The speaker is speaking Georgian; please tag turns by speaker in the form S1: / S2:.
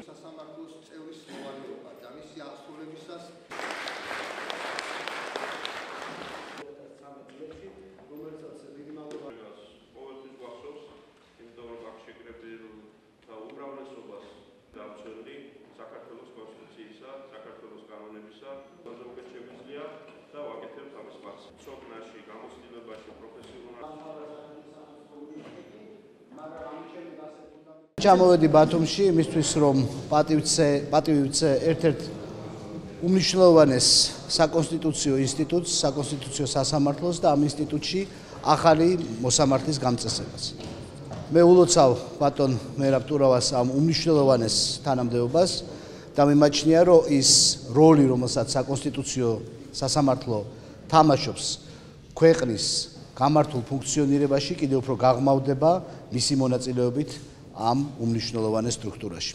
S1: სასამართლოს წევრის მოვალეობა და მისი აღსრულებისას რომელსაც მინიმალურად ყოველთვის გვახსოვს, იმიტომ რომ აქ შეკრებილ და უმრავლესობას დამცველი საქართველოს კონსტიტუციისა, საქართველოს კანონებისა, ზოგადად შემიძლია და ვაკეთებთ ამის მაქსიმუმს. სოგნაში, გამოცდილებაში,
S2: ჩამოვედი ბათუმში იმისთვის რომ პატივი ვცე ერთ-ერთ უმნიშვნელოვანეს საკონსტიტუციო ინსტიტუტს, საკონსტიტუციო სასამართლოს და ამ ინსტიტუტში ახალი მოსამართლის გამწესებას. მე ულოცავ ბატონ მერაბ ტურავას ამ უმნიშვნელოვანეს თანამდებობას და მიმაჩნია რომ ის როლი რომელსაც საკონსტიტუციო სასამართლო თამაშობს ქვეყნის გამართულ ფუნქციონირებაში კიდევ უფრო გაღრმავდება მისი მონაწილეობით ამ უმნიშვნელოვანეს სტრუქტურაში.